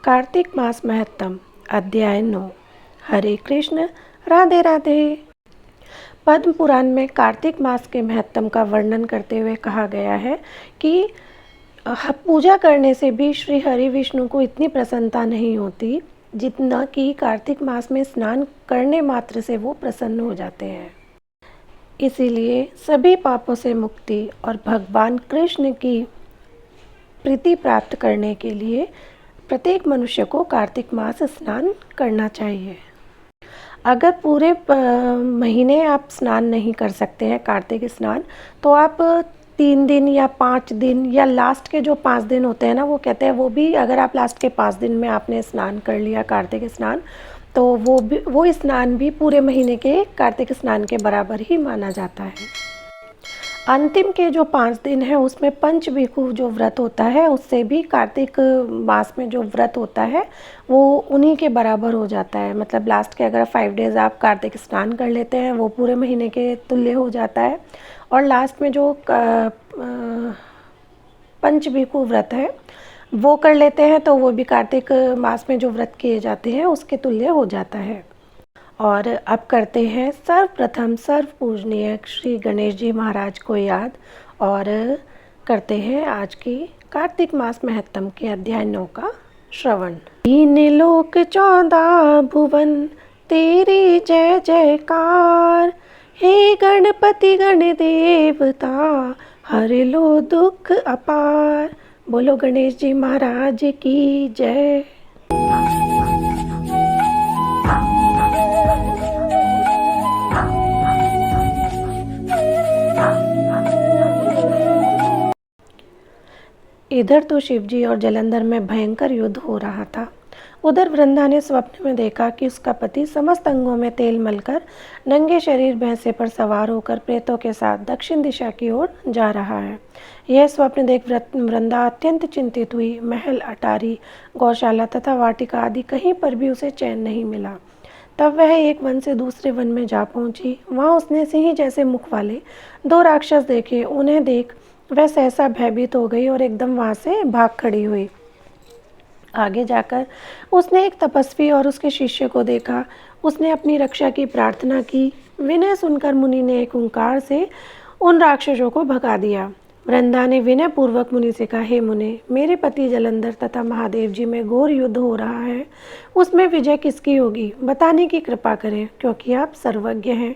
कार्तिक मास महत्तम अध्याय 9। हरे कृष्ण, राधे राधे। पद्म पुराण में कार्तिक मास के महत्तम का वर्णन करते हुए कहा गया है कि पूजा करने से भी श्री हरि विष्णु को इतनी प्रसन्नता नहीं होती जितना कि कार्तिक मास में स्नान करने मात्र से वो प्रसन्न हो जाते हैं। इसीलिए सभी पापों से मुक्ति और भगवान कृष्ण की प्रीति प्राप्त करने के लिए प्रत्येक मनुष्य को कार्तिक मास स्नान करना चाहिए। अगर पूरे महीने आप स्नान नहीं कर सकते हैं कार्तिक स्नान, तो आप 3 दिन या 5 दिन या लास्ट के जो 5 दिन होते हैं ना, वो कहते हैं वो भी अगर आप लास्ट के 5 दिन में आपने स्नान कर लिया कार्तिक स्नान, तो वो स्नान भी पूरे महीने के कार्तिक स्नान के बराबर ही माना जाता है। अंतिम के जो 5 दिन है उसमें पंचभिखु जो व्रत होता है उससे भी कार्तिक मास में जो व्रत होता है वो उन्हीं के बराबर हो जाता है। मतलब लास्ट के अगर 5 डेज़ आप कार्तिक स्नान कर लेते हैं वो पूरे महीने के तुल्य हो जाता है, और लास्ट में जो पंचभिखु व्रत है वो कर लेते हैं तो वो भी कार्तिक मास में जो व्रत किए जाते हैं उसके तुल्य हो जाता है। और अब करते हैं सर्वप्रथम सर्व पूजनीय श्री गणेश जी महाराज को याद, और करते हैं आज की कार्तिक मास महत्तम के अध्याय 9 का श्रवण। 3 लोक 14 भुवन तेरी जय जयकार, हे गणपति गण देवता हर लो दुख अपार। बोलो गणेश जी महाराज की जय। इधर तो शिवजी और जलंधर में भयंकर युद्ध हो रहा था। उधर वृंदा ने स्वप्न में देखा कि उसका पति समस्त अंगों में तेल मलकर नंगे शरीर भैंसे पर सवार होकर प्रेतों के साथ दक्षिण दिशा की ओर जा रहा है। यह स्वप्न देख वृंदा अत्यंत चिंतित हुई। महल, अटारी, गौशाला तथा वाटिका आदि कहीं पर भी उसे चैन नहीं मिला। तब वह एक वन से दूसरे वन में जा पहुंची। वहां उसने सिंह जैसे मुख वाले 2 राक्षस देखे। उन्हें देख वह सहसा भयभीत हो गई और एकदम वहां से भाग खड़ी हुई। आगे जाकर उसने एक तपस्वी और उसके शिष्य को देखा। उसने अपनी रक्षा की प्रार्थना की। विनय सुनकर मुनि ने एक ओंकार से उन राक्षसों को भगा दिया। वृंदा ने विनय पूर्वक मुनि से कहा, हे मुने, मेरे पति जलंधर तथा महादेव जी में घोर युद्ध हो रहा है। उसमें विजय किसकी होगी, बताने की कृपा करें, क्योंकि आप सर्वज्ञ हैं।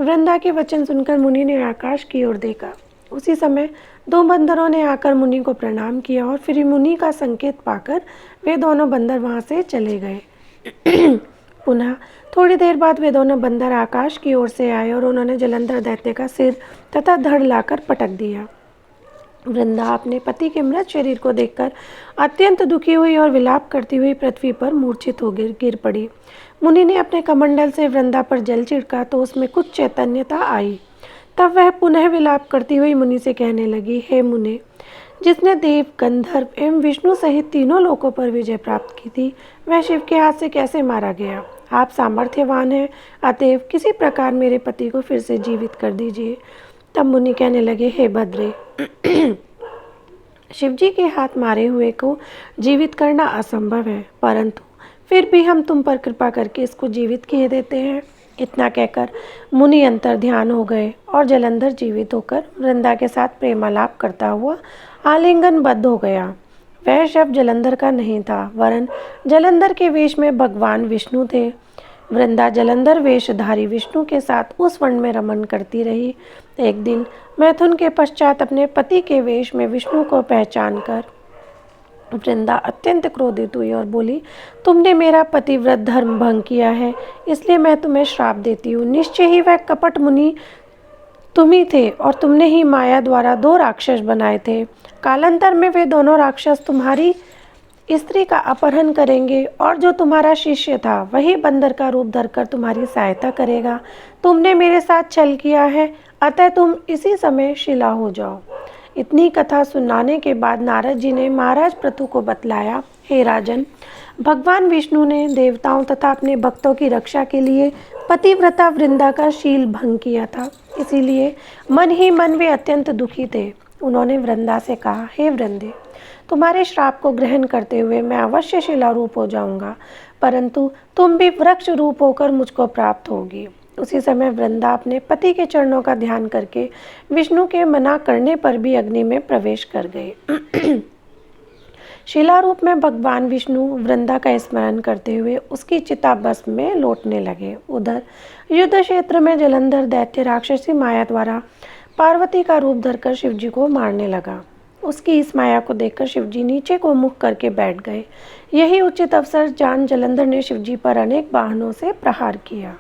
वृंदा के वचन सुनकर मुनि ने आकाश की ओर देखा। उसी समय 2 बंदरों ने आकर मुनि को प्रणाम किया और फिर मुनि का संकेत पाकर वे दोनों बंदर वहां से चले गए। पुनः थोड़ी देर बाद वे दोनों बंदर आकाश की ओर से आए और उन्होंने जलंधर दैत्य का सिर तथा धड़ लाकर पटक दिया। वृंदा अपने पति के मृत शरीर को देखकर अत्यंत दुखी हुई और विलाप करती हुई पृथ्वी पर मूर्छित हो गिर पड़ी। मुनि ने अपने कमंडल से वृंदा पर जल छिड़का तो उसमें कुछ चैतन्यता आई। तब वह पुनः विलाप करती हुई मुनि से कहने लगी, हे मुने, जिसने देव, गंधर्व एवं विष्णु सहित तीनों लोकों पर विजय प्राप्त की थी, वह शिव के हाथ से कैसे मारा गया? आप सामर्थ्यवान हैं, अतएव किसी प्रकार मेरे पति को फिर से जीवित कर दीजिए। तब मुनि कहने लगे, हे भद्रे, शिवजी के हाथ मारे हुए को जीवित करना असंभव है, परंतु फिर भी हम तुम पर कृपा करके इसको जीवित किए देते हैं। इतना कहकर मुनि अंतर ध्यान हो गए और जलंधर जीवित होकर वृंदा के साथ प्रेमालाप करता हुआ आलिंगनबद्ध हो गया। वह शव जलंधर का नहीं था, वरन जलंधर के वेश में भगवान विष्णु थे। वृंदा जलंधर वेशधारी विष्णु के साथ उस वन में रमन करती रही। एक दिन मैथुन के पश्चात अपने पति के वेश में विष्णु को पहचान कर वृंदा अत्यंत क्रोधित हुई और बोली, तुमने मेरा पतिव्रत धर्म भंग किया है, इसलिए मैं तुम्हें श्राप देती हूँ। निश्चय ही वह कपट मुनि तुम ही थे और तुमने ही माया द्वारा 2 राक्षस बनाए थे। कालांतर में वे दोनों राक्षस तुम्हारी स्त्री का अपहरण करेंगे और जो तुम्हारा शिष्य था वही बंदर का रूप धरकर तुम्हारी सहायता करेगा। तुमने मेरे साथ छल किया है, अतः तुम इसी समय शिला हो जाओ। इतनी कथा सुनाने के बाद नारद जी ने महाराज पृथु को बतलाया, हे राजन, भगवान विष्णु ने देवताओं तथा अपने भक्तों की रक्षा के लिए पतिव्रता वृंदा का शील भंग किया था, इसीलिए मन ही मन वे अत्यंत दुखी थे। उन्होंने वृंदा से कहा, हे वृंदे, तुम्हारे श्राप को ग्रहण करते हुए मैं अवश्य शिला रूप हो जाऊंगा, परंतु तुम भी वृक्ष रूप होकर मुझको प्राप्त होगी। उसी समय वृंदा अपने पति के चरणों का ध्यान करके विष्णु के मना करने पर भी अग्नि में प्रवेश कर गए। शिला रूप में भगवान विष्णु वृंदा का स्मरण करते हुए उसकी चिता भस्म में लौटने लगे। उधर युद्ध क्षेत्र में जलंधर दैत्य राक्षसी माया द्वारा पार्वती का रूप धरकर शिवजी को मारने लगा। उसकी इस माया को देखकर शिवजी नीचे को मुख करके बैठ गए। यही उचित अवसर जान जलंधर ने शिवजी पर अनेक बाणों से प्रहार किया।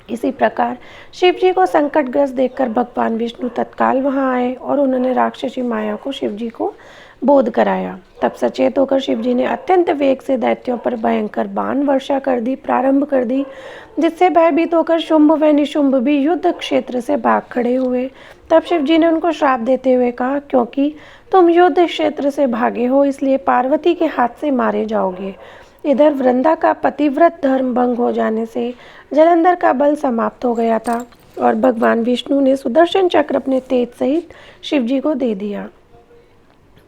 इसी प्रकार शिवजी को संकटग्रस्त देखकर भगवान विष्णु तत्काल वहां आए और उन्होंने राक्षसी माया को शिवजी को बोध कराया। तब सचेत होकर शिवजी ने अत्यंत वेग से दैत्यों पर भयंकर बाण वर्षा प्रारंभ कर दी, जिससे भयभीत होकर शुंभ व निशुंभ भी युद्ध क्षेत्र से भाग खड़े हुए। तब शिवजी ने उनको श्राप देते हुए कहा, क्योंकि तुम युद्ध क्षेत्र से भागे हो इसलिए पार्वती के हाथ से मारे जाओगे। इधर वृंदा का पतिव्रत धर्म भंग हो जाने से जलंधर का बल समाप्त हो गया था और भगवान विष्णु ने सुदर्शन चक्र अपने तेज सहित शिवजी को दे दिया।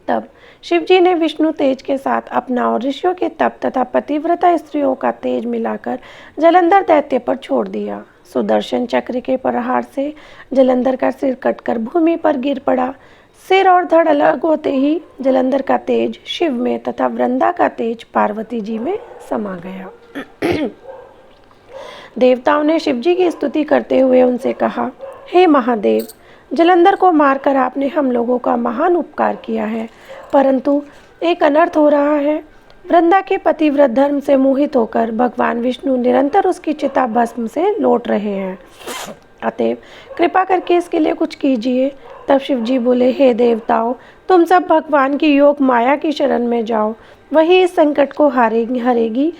तब शिवजी ने विष्णु तेज के साथ अपना और ऋषियों के तप तथा पतिव्रता स्त्रियों का तेज मिलाकर जलंधर दैत्य पर छोड़ दिया। सुदर्शन चक्र के प्रहार से जलंधर का सिर कटकर भूमि पर गिर पड़ा। सिर और धड़ अलग होते ही जलंधर का तेज शिव में तथा वृंदा का तेज पार्वती जी में समा गया। देवताओं ने शिवजी की स्तुति करते हुए उनसे कहा, हे महादेव, जलंधर को मारकर आपने हम लोगों का महान उपकार किया है, परंतु एक अनर्थ हो रहा है। वृंदा के पतिव्रत धर्म से मोहित होकर भगवान विष्णु निरंतर उसकी चिता भस्म से लौट रहे हैं। अतएव कृपा करके इसके लिए कुछ कीजिए। तब शिवजी बोले, हे देवताओं, तुम सब भगवान की योग माया की शरण में जाओ, वही इस संकट को हरेगी।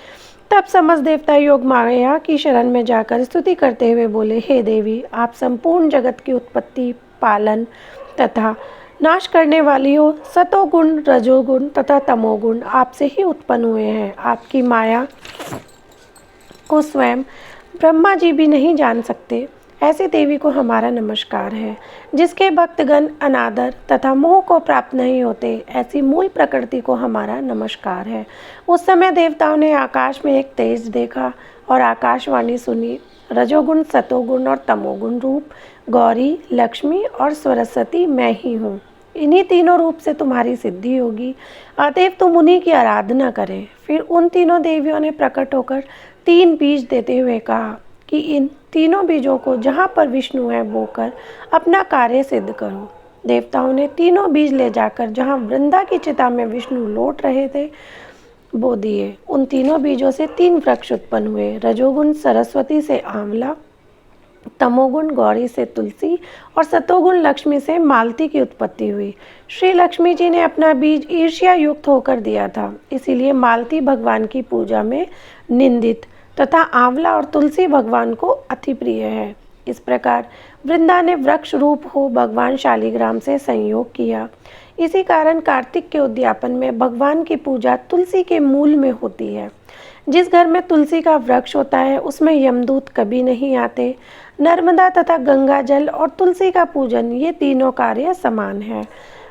तब समस्त देवता योग माया की शरण में जाकर स्तुति करते हुए बोले, हे देवी, आप संपूर्ण जगत की उत्पत्ति, पालन तथा नाश करने वाली हो। सतोगुण, रजोगुण तथा तमोगुण आपसे ही उत्पन्न हुए हैं। आपकी माया को स्वयं ब्रह्मा जी भी नहीं जान सकते। ऐसी देवी को हमारा नमस्कार है, जिसके भक्तगण अनादर तथा मोह को प्राप्त नहीं होते। ऐसी मूल प्रकृति को हमारा नमस्कार है। उस समय देवताओं ने आकाश में एक तेज देखा और आकाशवाणी सुनी, रजोगुण, सतोगुण और तमोगुण रूप गौरी, लक्ष्मी और सरस्वती मैं ही हूँ। इन्हीं तीनों रूप से तुम्हारी सिद्धि होगी, अतएव तुम उन्हीं की आराधना करें। फिर उन तीनों देवियों ने प्रकट होकर 3 बीज देते हुए कहा कि इन तीनों बीजों को जहाँ पर विष्णु है बोकर अपना कार्य सिद्ध करो। देवताओं ने तीनों बीज ले जाकर जहाँ वृंदा की चिता में विष्णु लौट रहे थे बो दिए। उन तीनों बीजों से 3 वृक्ष उत्पन्न हुए। रजोगुण सरस्वती से आंवला, तमोगुण गौरी से तुलसी और सतोगुण लक्ष्मी से मालती की उत्पत्ति हुई। श्री लक्ष्मी जी ने अपना बीज ईर्ष्या युक्त होकर दिया था, इसीलिए मालती भगवान की पूजा में निंदित तथा आंवला और तुलसी भगवान को अति प्रिय है। इस प्रकार वृंदा ने वृक्ष रूप हो भगवान शालिग्राम से संयोग किया। इसी कारण कार्तिक के उद्यापन में भगवान की पूजा तुलसी के मूल में होती है। जिस घर में तुलसी का वृक्ष होता है उसमें यमदूत कभी नहीं आते। नर्मदा तथा गंगा जल और तुलसी का पूजन, ये तीनों कार्य समान है।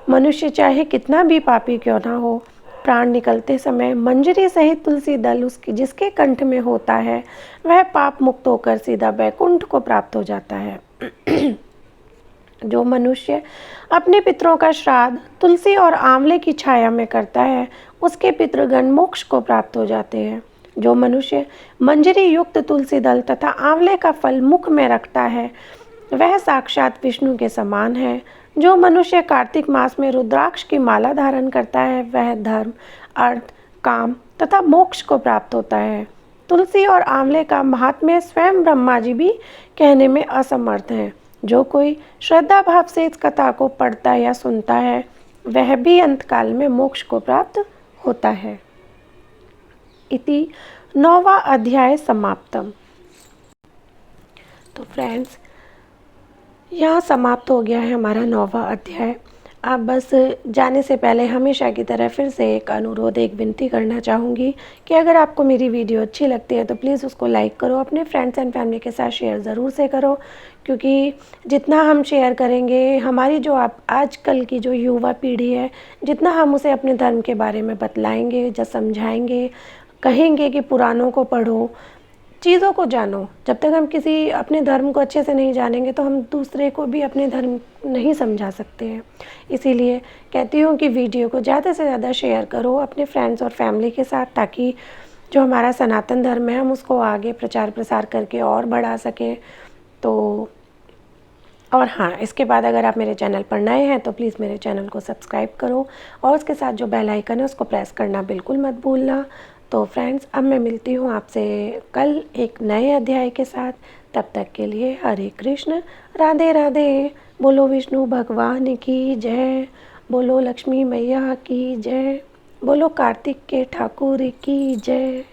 मनुष्य चाहे कितना भी पापी क्यों ना हो, प्राण निकलते समय मंजरी सहित तुलसी दल उसकी जिसके कंठ में होता है वह पाप मुक्त होकर सीधा वैकुंठ को प्राप्त हो जाता है। जो मनुष्य अपने पितरों का श्राद्ध तुलसी और आंवले की छाया में करता है उसके पितृगण मोक्ष को प्राप्त हो जाते हैं। जो मनुष्य मंजरी युक्त तुलसी दल तथा आंवले का फल मुख में रखता है वह साक्षात विष्णु के समान है। जो मनुष्य कार्तिक मास में रुद्राक्ष की माला धारण करता है वह धर्म, अर्थ, काम तथा मोक्ष को प्राप्त होता है। तुलसी और आंवले का महात्म्य स्वयं ब्रह्मा जी भी कहने में असमर्थ हैं। जो कोई श्रद्धा भाव से इस कथा को पढ़ता या सुनता है वह भी अंतकाल में मोक्ष को प्राप्त होता है। इति 9वां अध्याय समाप्तम। तो फ्रेंड्स, यहाँ समाप्त हो गया है हमारा 9वां अध्याय। आप बस जाने से पहले हमेशा की तरह फिर से एक अनुरोध, एक विनती करना चाहूँगी कि अगर आपको मेरी वीडियो अच्छी लगती है तो प्लीज़ उसको लाइक करो, अपने फ्रेंड्स एंड फैमिली के साथ शेयर ज़रूर से करो, क्योंकि जितना हम शेयर करेंगे, हमारी जो आप आजकल की जो युवा पीढ़ी है, जितना हम उसे अपने धर्म के बारे में बतलाएंगे, जब समझाएंगे, कहेंगे कि पुराणों को पढ़ो, चीज़ों को जानो। जब तक हम किसी अपने धर्म को अच्छे से नहीं जानेंगे तो हम दूसरे को भी अपने धर्म नहीं समझा सकते हैं। इसीलिए कहती हूँ कि वीडियो को ज़्यादा से ज़्यादा शेयर करो अपने फ्रेंड्स और फैमिली के साथ, ताकि जो हमारा सनातन धर्म है हम उसको आगे प्रचार प्रसार करके और बढ़ा सकें। तो और हाँ, इसके बाद अगर आप मेरे चैनल पर नए हैं तो प्लीज़ मेरे चैनल को सब्सक्राइब करो और उसके साथ जो बेल आइकन है उसको प्रेस करना बिल्कुल मत भूलना। तो फ्रेंड्स, अब मैं मिलती हूँ आपसे कल एक नए अध्याय के साथ। तब तक के लिए हरे कृष्ण, राधे राधे। बोलो विष्णु भगवान की जय, बोलो लक्ष्मी मैया की जय, बोलो कार्तिक के ठाकुर की जय।